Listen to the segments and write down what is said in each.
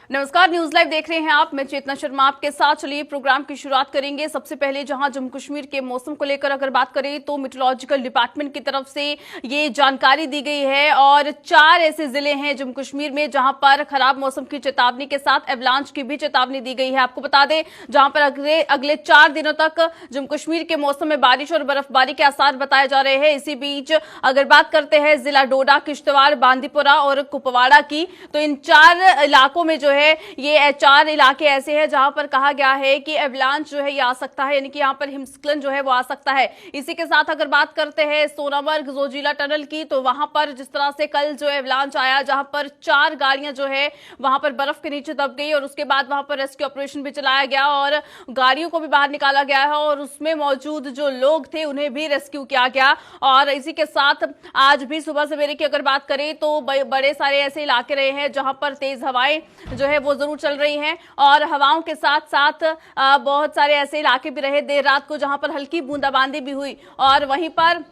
नमस्कार, news live देख रहे हैं आप। मैं चेतना शर्मा आपके साथ। चलिए प्रोग्राम की शुरुआत करेंगे। सबसे पहले जहां जम्मू कश्मीर के मौसम को लेकर अगर बात करें तो मेट्रोलॉजिकल डिपार्टमेंट की तरफ से ये जानकारी दी गई है और 4 ऐसे जिले हैं जम्मू कश्मीर में जहां पर खराब मौसम की चेतावनी के साथ एवलांच की भी चेतावनी दी गई है। आपको बता दें जहां पर अगले 4 दिनों तक जम्मू कश्मीर के मौसम में बारिश और बर्फबारी के आसार बताए जा रहे हैं। इसी बीच अगर बात करते हैं जिला डोडा, किश्तवाड़, बांदीपुरा और कुपवाड़ा की, तो इन 4 इलाकों में जो है ये 4 इलाके ऐसे हैं जहां पर कहा गया है कि एवलांच जो है ये आ सकता है, यानी कि यहां पर हिमस्खलन जो है वो आ सकता है। इसी के साथ अगर बात करते हैं सोनामर्ग जोजिला टनल की, तो वहां पर जिस तरह से कल जो एवलांच आया, जहां पर 4 गाड़ियां जो है वहां पर बर्फ के नीचे दब गई और उसके बाद वहां पर रेस्क्यू ऑपरेशन भी चलाया गया और गाड़ियों को भी बाहर निकाला गया है और उसमें मौजूद जो लोग थे उन्हें भी रेस्क्यू किया गया। और इसी के साथ आज भी सुबह सवेरे की अगर बात करें तो बड़े सारे ऐसे इलाके रहे हैं जहां पर तेज हवाएं जो है वो जरूर चल रही हैं और हवाओं के साथ साथ बहुत सारे ऐसे इलाके भी रहे देर रात को जहां पर हल्की बूंदाबांदी भी हुई। और वहीं पर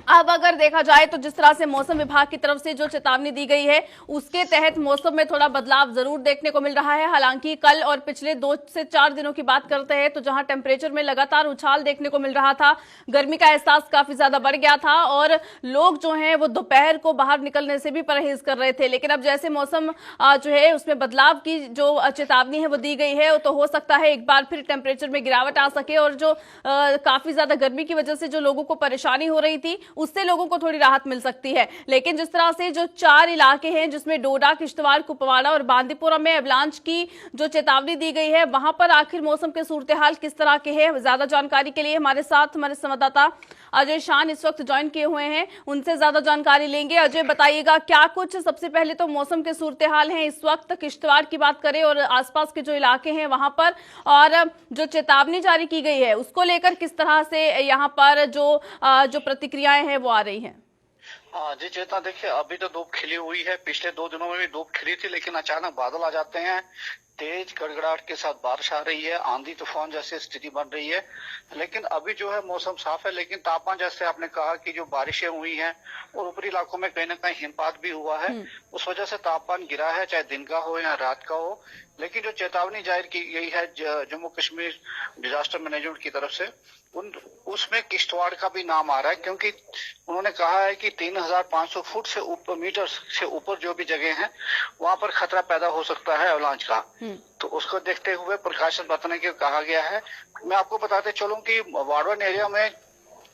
अब अगर देखा जाए तो जिस तरह से मौसम विभाग की तरफ से जो चेतावनी दी गई है उसके तहत मौसम में थोड़ा बदलाव जरूर देखने को मिल रहा है। हालांकि कल और पिछले 2 से 4 दिनों की बात करते हैं तो जहां टेम्परेचर में लगातार उछाल देखने को मिल रहा था, गर्मी का एहसास काफी ज्यादा बढ़ गया था और लोग जो हैं वो दोपहर को बाहर निकलने से भी परहेज कर रहे थे। लेकिन अब जैसे मौसम जो है उसमें बदलाव की जो चेतावनी है वो दी गई है तो हो सकता है एक बार फिर टेम्परेचर में गिरावट आ सके और जो काफी ज्यादा गर्मी की वजह से जो लोगों को परेशानी हो रही थी उससे लोगों को थोड़ी राहत मिल सकती है। लेकिन जिस तरह से जो 4 इलाके हैं जिसमें डोडा, किश्तवाड़, कुपवाड़ा और बांदीपुरा में एवलांच की जो चेतावनी दी गई है, वहां पर आखिर मौसम के सूरत हाल किस तरह के हैं, ज्यादा जानकारी के लिए हमारे साथ हमारे संवाददाता अजय शान इस वक्त ज्वाइन किए हुए हैं, उनसे ज्यादा जानकारी लेंगे। अजय, बताइएगा क्या कुछ सबसे पहले तो मौसम के सूरत हाल है इस वक्त किश्तवाड़ की बात करें और आसपास के जो इलाके हैं वहां पर, और जो चेतावनी जारी की गई है उसको लेकर किस तरह से यहाँ पर जो प्रतिक्रियाएं हैं वो आ रही हैं? हाँ जी चेतना, देखिए अभी तो धूप खिली हुई है। पिछले 2 दिनों में भी धूप खिली थी, लेकिन अचानक बादल आ जाते हैं, तेज गड़गड़ाहट के साथ बारिश आ रही है, आंधी तूफान जैसी स्थिति बन रही है। लेकिन अभी जो है मौसम साफ है, लेकिन तापमान जैसे आपने कहा कि जो बारिशें हुई हैं और ऊपरी इलाकों में कहीं ना कहीं हिमपात भी हुआ है, उस वजह से तापमान गिरा है, चाहे दिन का हो या रात का हो। लेकिन जो चेतावनी जाहिर की गई है जम्मू कश्मीर डिजास्टर मैनेजमेंट की तरफ से, उसमें किश्तवाड़ का भी नाम आ रहा है, क्योंकि उन्होंने कहा है कि 3500 फुट से ऊपर, मीटर से ऊपर जो भी जगह है वहां पर खतरा पैदा हो सकता है अवलांच का। तो उसको देखते हुए प्रिकॉशन बरतने के कहा गया है। मैं आपको बताते चलूं कि वाड़वन एरिया में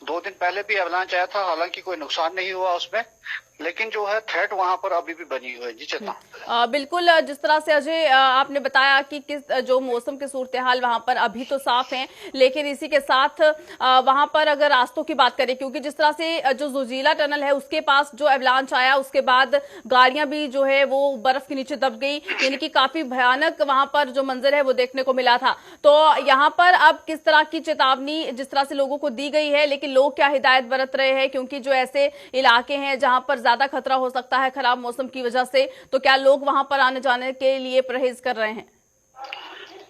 2 दिन पहले भी अवलांच आया था, हालांकि कोई नुकसान नहीं हुआ उसमें, लेकिन जो है थ्रेट वहां पर अभी भी बनी हुई है। जी चेतना। बिल्कुल, जिस तरह से अजय आपने बताया कि किस जो मौसम के सूरत हाल वहां पर अभी तो साफ हैं, लेकिन इसी के साथ वहां पर अगर रास्तों की बात करें, क्योंकि जिस तरह से जो जोजिला टनल है उसके पास जो एवलांच आया उसके बाद गाड़ियां भी जो है वो बर्फ के नीचे दब गई, यानी कि काफी भयानक वहां पर जो मंजर है वो देखने को मिला था। तो यहाँ पर अब किस तरह की चेतावनी जिस तरह से लोगों को दी गई है, लेकिन लोग क्या हिदायत बरत रहे हैं, क्योंकि जो ऐसे इलाके हैं जहां पर ज्यादा खतरा हो सकता है खराब मौसम की वजह से, तो क्या लोग वहां पर आने जाने के लिए परहेज कर रहे हैं?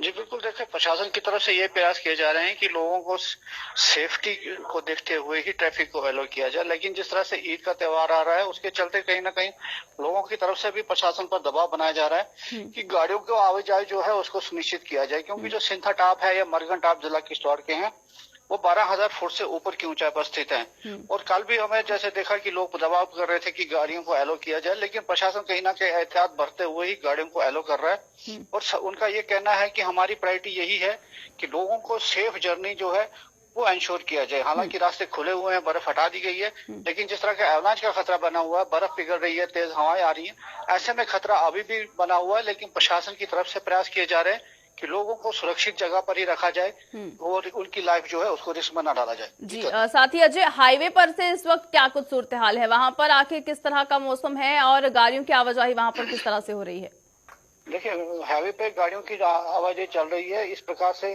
जी बिल्कुल, देखिए प्रशासन की तरफ से ये प्रयास किए जा रहे हैं कि लोगों को सेफ्टी को देखते हुए ही ट्रैफिक को अलाउ किया जाए। लेकिन जिस तरह से ईद का त्योहार आ रहा है उसके चलते कहीं ना कहीं लोगों की तरफ से भी प्रशासन पर दबाव बनाया जा रहा है कि गाड़ियों को आवाजाही जो है उसको सुनिश्चित किया जाए, क्योंकि जो सिंथा टॉप है या मरगन टॉप जिला किश्तवाड़ के हैं वो 12,000 फुट से ऊपर की ऊंचाई पर स्थित है। और कल भी हमें जैसे देखा कि लोग दबाव कर रहे थे कि गाड़ियों को एलो किया जाए, लेकिन प्रशासन कहीं ना कहीं एहतियात बरतते हुए ही गाड़ियों को एलो कर रहा है। और उनका ये कहना है कि हमारी प्रायोरिटी यही है कि लोगों को सेफ जर्नी जो है वो इंश्योर किया जाए। हालांकि रास्ते खुले हुए हैं, बर्फ हटा दी गई है, लेकिन जिस तरह का एवलांच का खतरा बना हुआ है, बर्फ पिघल रही है, तेज हवाएं आ रही है, ऐसे में खतरा अभी भी बना हुआ है। लेकिन प्रशासन की तरफ से प्रयास किए जा रहे हैं कि लोगों को सुरक्षित जगह पर ही रखा जाए और उनकी लाइफ जो है उसको रिस्क में न डाला जाए। जी साथ ही अजय, हाईवे पर से इस वक्त क्या कुछ सूरत हाल है, वहां पर आखिर किस तरह का मौसम है और गाड़ियों की आवाजाही वहां पर किस तरह से हो रही है? देखिए हाईवे पे गाड़ियों की आवाजाही चल रही है इस प्रकार से।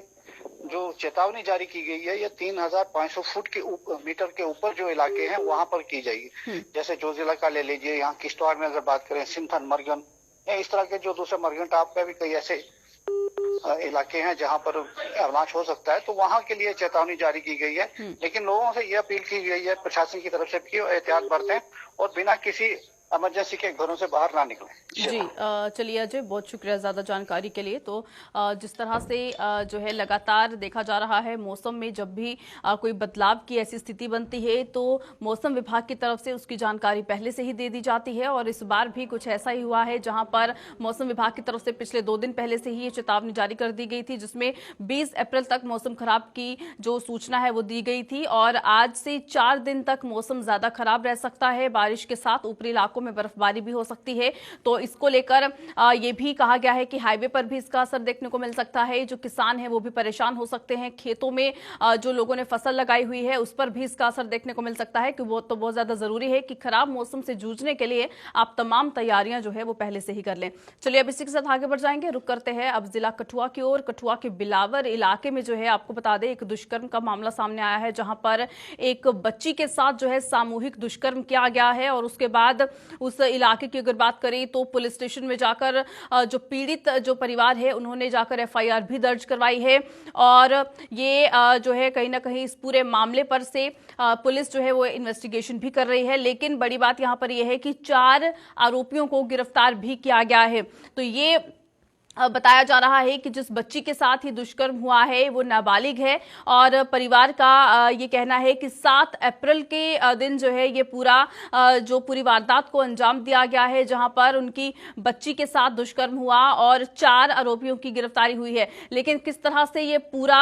जो चेतावनी जारी की गई है ये 3500 फुट के मीटर के ऊपर जो इलाके हैं वहां पर की जाएगी। जैसे जोजिला का ले लीजिए, यहाँ किश्तवाड़ में अगर बात करें, सिंथन, मरगन, इस तरह के जो दूसरे मरगन टॉप पे भी कई ऐसे इलाके हैं जहां पर अवलांच हो सकता है, तो वहां के लिए चेतावनी जारी की गई है। लेकिन लोगों से यह अपील की गई है प्रशासन की तरफ से कि एहतियात बरतें और बिना किसी इमरजेंसी के घरों से बाहर ना निकलें। जी चलिए अजय, बहुत शुक्रिया ज़्यादा जानकारी के लिए। तो जिस तरह से जो है लगातार देखा जा रहा है, मौसम में जब भी कोई बदलाव की ऐसी स्थिति बनती है तो मौसम विभाग की तरफ से उसकी जानकारी पहले से ही दे दी जाती है, और इस बार भी कुछ ऐसा ही हुआ है जहां पर मौसम विभाग की तरफ से पिछले 2 दिन पहले से ही ये चेतावनी जारी कर दी गई थी, जिसमें 20 अप्रैल तक मौसम खराब की जो सूचना है वो दी गई थी, और आज से 4 दिन तक मौसम ज्यादा खराब रह सकता है। बारिश के साथ ऊपरी इलाकों में बर्फबारी भी हो सकती है। तो इसको लेकर ये भी कहा गया है कि हाईवे पर भी इसका असर देखने को मिल सकता है। जो किसान हैं वो भी परेशान हो सकते हैं। खेतों में जो लोगों ने फसल लगाई हुई है उस पर भी इसका असर देखने को मिल सकता है, कि वो तो बहुत ज्यादा जरूरी है कि खराब मौसम से जूझने के लिए आप तमाम तैयारियां जो है वो पहले से ही कर लें। चलिए अब इसी के साथ आगे बढ़ जाएंगे, रुक करते हैं अब जिला कठुआ की ओर। कठुआ के बिलावर इलाके में जो है आपको बता दें, एक दुष्कर्म का मामला सामने आया है, जहां पर एक बच्ची के साथ जो है सामूहिक दुष्कर्म किया गया है, और उसके बाद उस इलाके की अगर बात करें तो पुलिस स्टेशन में जाकर जो पीड़ित जो परिवार है उन्होंने जाकर एफआईआर भी दर्ज करवाई है, और ये जो है कहीं ना कहीं इस पूरे मामले पर से पुलिस जो है वो इन्वेस्टिगेशन भी कर रही है। लेकिन बड़ी बात यहां पर यह है कि 4 आरोपियों को गिरफ्तार भी किया गया है। तो ये बताया जा रहा है कि जिस बच्ची के साथ ही दुष्कर्म हुआ है वो नाबालिग है, और परिवार का ये कहना है कि 7 अप्रैल के दिन जो है ये जो पूरी वारदात को अंजाम दिया गया है, जहां पर उनकी बच्ची के साथ दुष्कर्म हुआ और 4 आरोपियों की गिरफ्तारी हुई है। लेकिन किस तरह से ये पूरा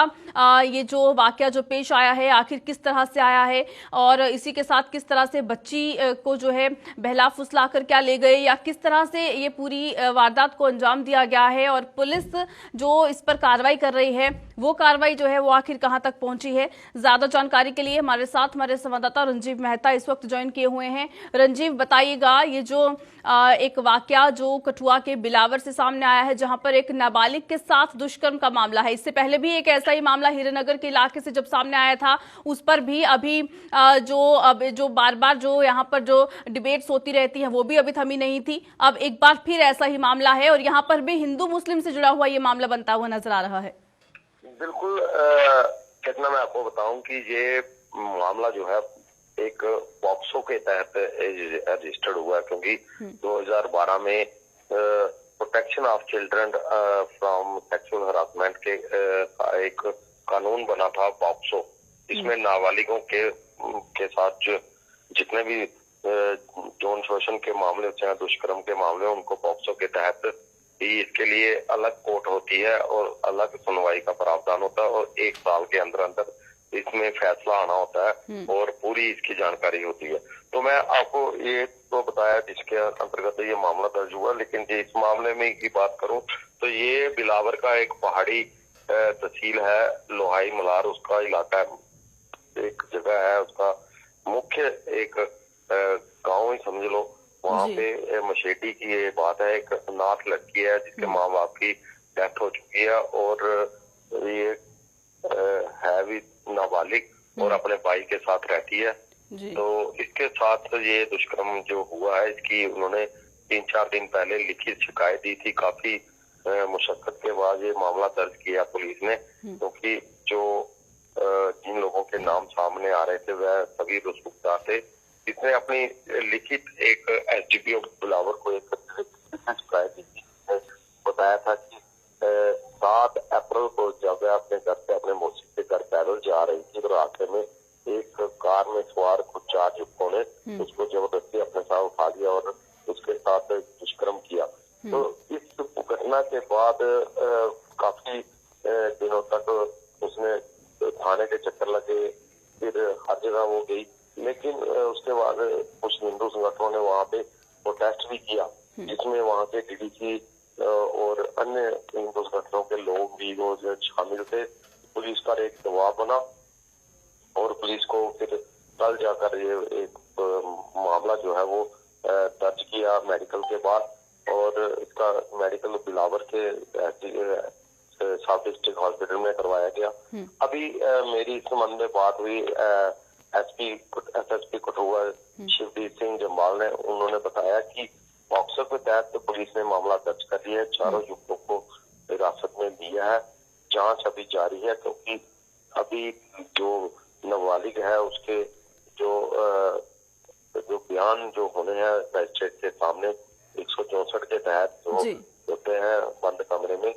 ये जो वाकया जो पेश आया है, आखिर किस तरह से आया है, और इसी के साथ किस तरह से बच्ची को जो है बहला फुसला कर क्या ले गए, या किस तरह से ये पूरी वारदात को अंजाम दिया गया है, और पुलिस जो इस पर कार्रवाई कर रही है वो कार्रवाई जो है वो आखिर कहां तक पहुंची है। ज्यादा जानकारी के लिए हमारे साथ हमारे संवाददाता रंजीव मेहता इस वक्त ज्वाइन किए हुए हैं। रंजीव, बताइएगा, ये जो एक वाकया जो कठुआ के बिलावर से सामने आया है, जहां पर एक नाबालिग के साथ दुष्कर्म का मामला है, इससे पहले भी एक ऐसा ही मामला हीरानगर के इलाके से जब सामने आया था, उस पर भी अभी जो बार बार जो यहाँ पर जो डिबेट्स होती रहती हैं वो भी अभी थमी नहीं थी। अब एक बार फिर ऐसा ही मामला है, और यहाँ पर भी हिंदू मुस्लिम से जुड़ा हुआ ये मामला बनता हुआ नजर आ रहा है। बिल्कुल कितना मैं आपको बताऊं कि ये मामला जो है एक पॉक्सो के तहत रजिस्टर्ड हुआ है, क्योंकि 2012 में protection of children from sexual harassment के एक कानून बना था पॉक्सो, इसमें नाबालिगों के साथ जितने भी यौन शोषण के मामले होते हैं, दुष्कर्म के मामले, उनको पॉक्सो के तहत इसके लिए अलग कोर्ट होती है और अलग सुनवाई का प्रावधान होता है, और 1 साल के अंदर अंदर इसमें फैसला आना होता है और पूरी इसकी जानकारी होती है। तो मैं आपको ये तो बताया जिसके अंतर्गत ये मामला दर्ज हुआ, लेकिन इस मामले में की बात करूं तो ये बिलावर का एक पहाड़ी तहसील है, लोहाई मलार उसका इलाका है, एक जगह है, उसका मुख्य एक गाँव ही समझ लो। वहाँ पे मशेटी की ये बात है, एक अनाथ लड़की है जिसके माँ बाप की डेथ हो चुकी है, और ये है भी नाबालिग और अपने भाई के साथ रहती है। तो इसके साथ ये दुष्कर्म जो हुआ है, इसकी उन्होंने 3-4 दिन पहले लिखित शिकायत दी थी। काफी मुशक्कत के बाद ये मामला दर्ज किया पुलिस ने, क्योंकि जो जिन लोगों के नाम सामने आ रहे थे वह सभी रुस्बुकदार थे। इसने अपनी लिखित एक एसडीपीओ बिलावर को एक शिकायत दी थी, बताया था कि 7 अप्रैल को जब वह अपने घर से अपने मौसी के घर पैदल जा रही थी, तो रास्ते में एक कार में सवार कुछ 4 युवकों ने उसको जबरदस्ती अपने साथ उठा लिया और उसके साथ दुष्कर्म किया। तो इस घटना के बाद काफी दिनों तक उसने थाने के चक्कर लगे, फिर हर जगह वो गई, लेकिन उसके बाद कुछ हिंदू संगठनों ने वहाँ पे प्रोटेस्ट भी किया, जिसमें वहाँ के डीडीसी और अन्य हिंदू संगठनों के लोग भी वो शामिल थे। पुलिस का एक दबाव बना और पुलिस को फिर कल जाकर ये एक मामला जो है वो दर्ज किया मेडिकल के बाद, और इसका मेडिकल बिलावर के सब डिस्ट्रिक्ट हॉस्पिटल में करवाया गया। अभी मेरी इस संबंध में बात हुई एसएसपी कठुआ शिवदीप सिंह जम्वाल ने, उन्होंने बताया कि पॉक्सो के तहत तो पुलिस ने मामला दर्ज कर लिया है, 4 युवकों को हिरासत में दिया है, जांच अभी जारी है, क्योंकि अभी जो नाबालिग है उसके जो जो बयान जो होने हैं मजिस्ट्रेट के सामने 164 के तहत जो होते हैं बंद कमरे में,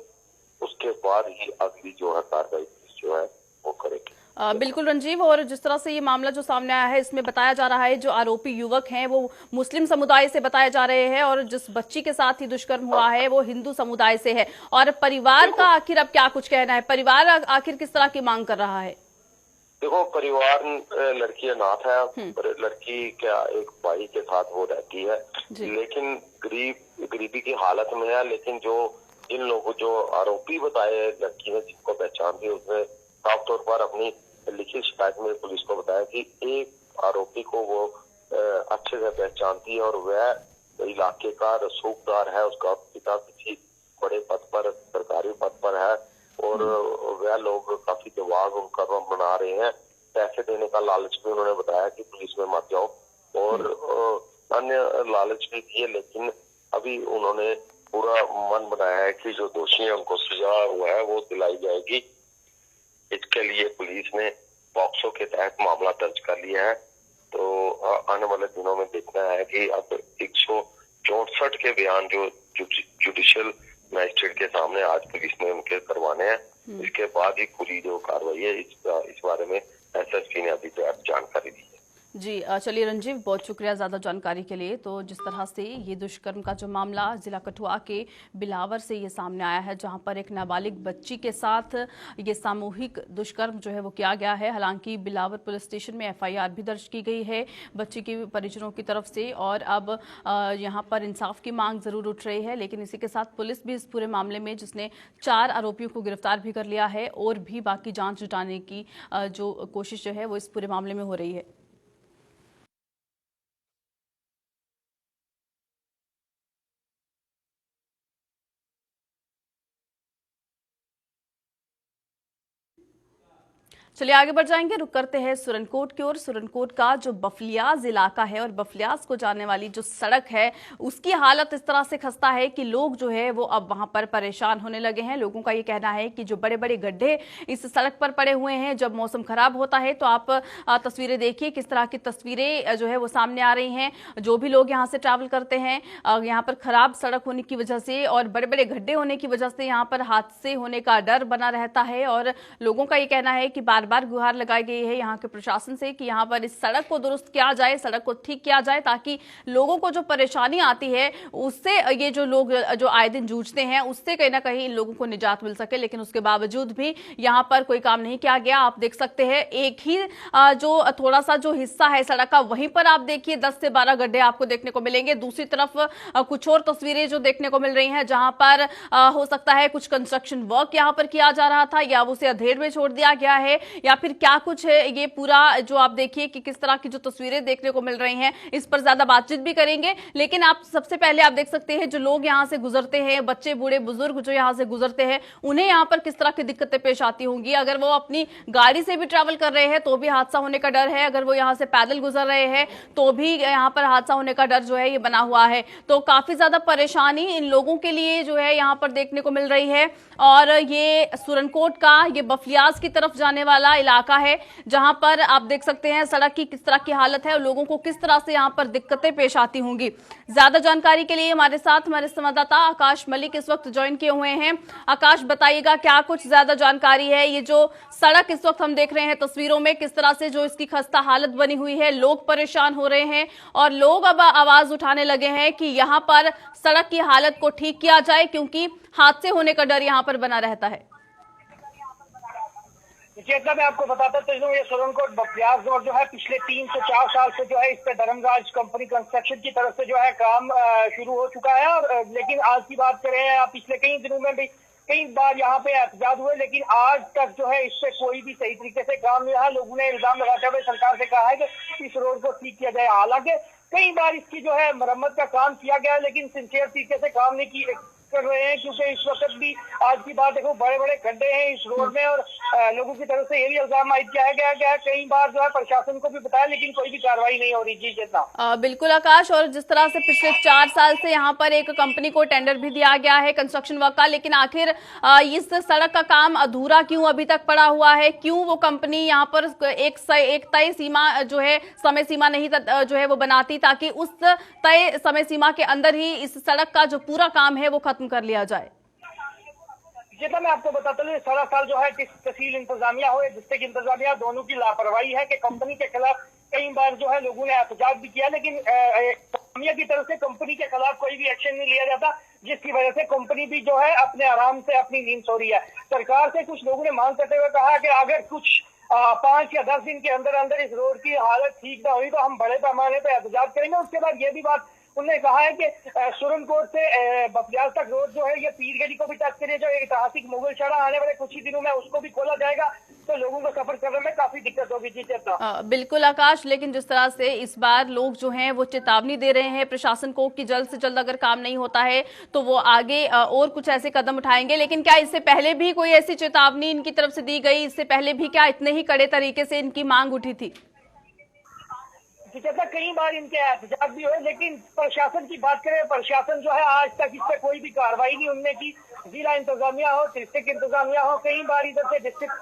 उसके बाद ही अगली जो है कार्रवाई जो है वो करेगी। बिल्कुल रंजीव, और जिस तरह से ये मामला जो सामने आया है इसमें बताया जा रहा है जो आरोपी युवक हैं वो मुस्लिम समुदाय से बताए जा रहे हैं और जिस बच्ची के साथ ही दुष्कर्म हुआ है वो हिंदू समुदाय से है। और परिवार का आखिर अब क्या कुछ कहना है, परिवार आखिर किस तरह की मांग कर रहा है? देखो, परिवार लड़की अनाथ है, लड़की क्या एक भाई के साथ वो रहती है, लेकिन गरीबी की हालत में है। लेकिन जो इन लोगों जो आरोपी बताए लड़की ने जिनको पहचान दी, उसने साफ तौर पर अपनी लिखित शिकायत में पुलिस को बताया कि एक आरोपी को वो अच्छे से पहचानती है और वह इलाके का रसूखदार है, उसका पिता किसी बड़े पद पर, सरकारी पद पर है और वह लोग काफी दिमाग उनका बना रहे हैं। पैसे देने का लालच भी उन्होंने बताया कि पुलिस में मत जाओ और अन्य लालच भी दिए, लेकिन अभी उन्होंने पूरा मन बनाया है कि जो दोषी है उनको सजा हुआ है वो दिलाई जाएगी। इसके लिए पुलिस ने पॉक्सो के तहत मामला दर्ज कर लिया है। तो आने वाले दिनों में देखना है कि अब 164 के बयान जो जुडिशियल मजिस्ट्रेट के सामने आज पुलिस ने उनके करवाने हैं, इसके बाद ही पूरी जो कार्रवाई है इस बारे में एसएसपी ने अभी जानकारी दी है। जी चलिए रंजीव, बहुत शुक्रिया ज़्यादा जानकारी के लिए। तो जिस तरह से ये दुष्कर्म का जो मामला जिला कठुआ के बिलावर से ये सामने आया है, जहां पर एक नाबालिग बच्ची के साथ ये सामूहिक दुष्कर्म जो है वो किया गया है। हालांकि बिलावर पुलिस स्टेशन में एफआईआर भी दर्ज की गई है बच्ची के परिजनों की तरफ से और अब यहाँ पर इंसाफ की मांग ज़रूर उठ रही है। लेकिन इसी के साथ पुलिस भी इस पूरे मामले में जिसने 4 आरोपियों को गिरफ्तार भी कर लिया है और भी बाकी जाँच जुटाने की जो कोशिश जो है वो इस पूरे मामले में हो रही है। चलिए आगे बढ़ जाएंगे, रुक करते हैं सुरनकोट की ओर। सुरनकोट का जो बफलियाज इलाका है और बफलियाज को जाने वाली जो सड़क है उसकी हालत इस तरह से खस्ता है कि लोग जो है वो अब वहां पर परेशान होने लगे हैं। लोगों का ये कहना है कि जो बड़े बड़े गड्ढे इस सड़क पर पड़े हुए हैं, जब मौसम खराब होता है तो आप तस्वीरें देखिए किस तरह की तस्वीरें जो है वो सामने आ रही हैं। जो भी लोग यहाँ से ट्रैवल करते हैं, यहाँ पर खराब सड़क होने की वजह से और बड़े बड़े गड्ढे होने की वजह से यहाँ पर हादसे होने का डर बना रहता है और लोगों का ये कहना है कि बार गुहार लगाई गई है यहाँ के प्रशासन से कि यहाँ पर इस सड़क को दुरुस्त किया जाए, सड़क को ठीक किया जाए, ताकि लोगों को जो परेशानी आती है उससे ये जो लोग जो आए दिन जूझते हैं उससे कहीं ना कहीं इन लोगों को निजात मिल सके। लेकिन उसके बावजूद भी यहाँ पर कोई काम नहीं किया गया। आप देख सकते हैं एक ही जो थोड़ा सा जो हिस्सा है सड़क का, वहीं पर आप देखिए 10 से 12 गड्ढे आपको देखने को मिलेंगे। दूसरी तरफ कुछ और तस्वीरें जो देखने को मिल रही हैं जहां पर हो सकता है कुछ कंस्ट्रक्शन वर्क यहाँ पर किया जा रहा था या उसे अधेड़ में छोड़ दिया गया है या फिर क्या कुछ है। ये पूरा जो आप देखिए कि किस तरह की जो तस्वीरें देखने को मिल रही हैं, इस पर ज्यादा बातचीत भी करेंगे। लेकिन आप सबसे पहले आप देख सकते हैं जो लोग यहाँ से गुजरते हैं, बच्चे बूढ़े बुजुर्ग जो यहाँ से गुजरते हैं, उन्हें यहाँ पर किस तरह की दिक्कतें पेश आती होंगी। अगर वो अपनी गाड़ी से भी ट्रैवल कर रहे हैं तो भी हादसा होने का डर है, अगर वो यहाँ से पैदल गुजर रहे हैं तो भी यहाँ पर हादसा होने का डर जो है ये बना हुआ है। तो काफी ज्यादा परेशानी इन लोगों के लिए जो है यहाँ पर देखने को मिल रही है। और ये सुरनकोट का ये बफलियाज की तरफ जाने वाला इलाका है जहां पर आप देख सकते हैं सड़क की किस तरह की हालत है और लोगों को किस तरह से यहां पर दिक्कतें पेश आती होंगी। ज्यादा जानकारी के लिए हमारे साथ हमारे संवाददाता आकाश मलिक इस वक्त ज्वाइन किए हुए हैं। आकाश, बताइएगा क्या कुछ ज्यादा जानकारी है, ये जो सड़क इस वक्त हम देख रहे हैं तस्वीरों में, किस तरह से जो इसकी खस्ता हालत बनी हुई है, लोग परेशान हो रहे हैं और लोग अब आवाज उठाने लगे हैं कि यहाँ पर सड़क की हालत को ठीक किया जाए क्योंकि हादसे होने का डर यहाँ पर बना रहता है। जैसा मैं आपको बताता चलूं, ये सुरनकोट बफलियाज रोड जो है पिछले 3 से 4 साल से जो है इस पे धर्मराज कंपनी कंस्ट्रक्शन की तरफ से जो है काम शुरू हो चुका है। और लेकिन आज की बात करें, पिछले कई दिनों में भी कई बार यहाँ पे एहतजाज हुए, लेकिन आज तक जो है इससे कोई भी सही तरीके से काम नहीं रहा। लोगों ने इल्जाम लगाते हुए सरकार से कहा है कि इस रोड को ठीक किया जाए। हालांकि कई बार इसकी जो है मरम्मत का काम किया गया, लेकिन सिंसियर तरीके से काम नहीं कर रहे हैं, क्योंकि इस वक्त भी आज की बात देखो बड़े बड़े गड्ढे हैं इस रोड में और लोगों की तरफ से ये भी इल्जाम आयद किया गया है। कई बार जो है प्रशासन को भी बताया लेकिन कोई भी कार्रवाई नहीं हो रही। जी चेतना। बिल्कुल आकाश, और जिस तरह से पिछले 4 साल से यहाँ पर एक कंपनी को टेंडर भी दिया गया है कंस्ट्रक्शन वर्क का, लेकिन आखिर इस सड़क का काम अधूरा क्यों अभी तक पड़ा हुआ है? क्यों वो कंपनी यहाँ पर एक तय सीमा जो है समय सीमा नहीं जो है वो बनाती ताकि उस तय समय सीमा के अंदर ही इस सड़क का जो पूरा काम है वो खत्म कर लिया जाए? जितना मैं आपको बताता हूँ, सारा साल जो है तहसील इंतजामिया हो या डिस्ट्रिक्ट इंतजामिया, दोनों की लापरवाही है कि कंपनी के खिलाफ कई बार जो है लोगों ने एहतजाज भी किया, लेकिन इंतजामिया की तरफ से कंपनी के खिलाफ कोई भी एक्शन नहीं लिया जाता, जिसकी वजह से कंपनी भी जो है अपने आराम से अपनी नींद सो रही है। सरकार से कुछ लोगों ने मांग करते हुए कहा कि अगर कुछ 5 या 10 दिन के अंदर अंदर इस रोड की हालत ठीक ना हुई तो हम बड़े पैमाने पर एहतजाज करेंगे। उसके बाद ये भी बात उन्होंने कहा है कि सुरनकोट से बफलियाज तक रोड जो है ये पीर गली को भी टच करिए, जो ऐतिहासिक मुगल शहर आने वाले कुछ ही दिनों में उसको भी खोला जाएगा, तो लोगों को सफर करने में काफी दिक्कत होगी। जी चेतना। बिल्कुल आकाश, लेकिन जिस तरह से इस बार लोग जो हैं वो चेतावनी दे रहे हैं प्रशासन को कि जल्द से जल्द अगर काम नहीं होता है तो वो आगे और कुछ ऐसे कदम उठाएंगे, लेकिन क्या इससे पहले भी कोई ऐसी चेतावनी इनकी तरफ से दी गई? इससे पहले भी क्या इतने ही कड़े तरीके से इनकी मांग उठी थी? कहता कई बार इनके एहतजाज भी हुए, लेकिन प्रशासन की बात करें, प्रशासन जो है आज तक इस पर कोई भी कार्रवाई नहीं उनने की। जिला इंतजामिया हो, डिस्ट्रिक्ट इंतजामिया हो, कई बार इधर से डिस्ट्रिक्ट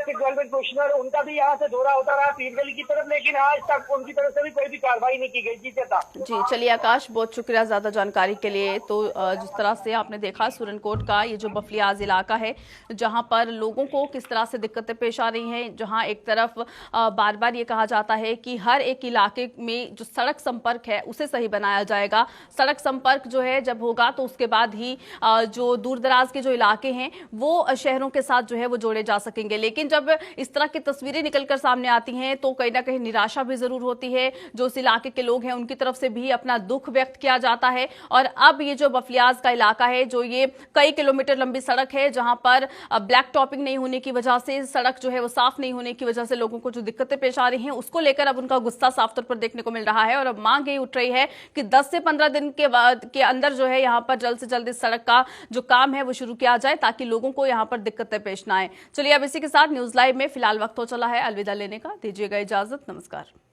डेवलपमेंट कमिश्नर उनका भी यहाँ से दौरा होता रहा पीर गली की तरफ, लेकिन आज तक उनकी तरफ से भी कोई भी कार्रवाई नहीं की गई। जी चेता। जी चलिए आकाश, बहुत शुक्रिया ज्यादा जानकारी के लिए। तो जिस तरह से आपने देखा सुरनकोट का ये जो बफलियाज इलाका है जहां पर लोगों को किस तरह से दिक्कतें पेश आ रही हैं, जहां एक तरफ बार बार ये कहा जाता है कि हर एक इलाके में जो सड़क संपर्क है उसे सही बनाया जाएगा। सड़क संपर्क जो है जब होगा तो उसके बाद ही जो दूर दराज के जो इलाके हैं वो शहरों के साथ जो है वो जोड़े जा सकेंगे। लेकिन जब इस तरह की तस्वीरें निकलकर सामने आती हैं तो कहीं ना कहीं निराशा भी जरूर होती है। जो उस इलाके के लोग हैं उनकी तरफ से भी अपना दुख व्यक्त किया जाता है। और अब ये जो बफलियाज का इलाका है, जो ये कई किलोमीटर लंबी सड़क है, जहां पर ब्लैक टॉपिंग नहीं होने की वजह से, सड़क जो है वो साफ नहीं होने की वजह से लोगों को जो दिक्कतें पेश आ रही हैं उसको लेकर अब उनका गुस्सा साफ तौर पर देखने को मिल रहा है। और अब मांग ये उठ रही है कि 10 से 15 दिन के अंदर जो है यहाँ पर जल्द से जल्द इस सड़क का जो काम है वो शुरू किया जाए ताकि लोगों को यहाँ पर दिक्कतें पेश ना आए। चलिए अब इसी के साथ न्यूज लाइव में फिलहाल वक्त हो चला है अलविदा लेने का, दीजिएगा इजाजत, नमस्कार।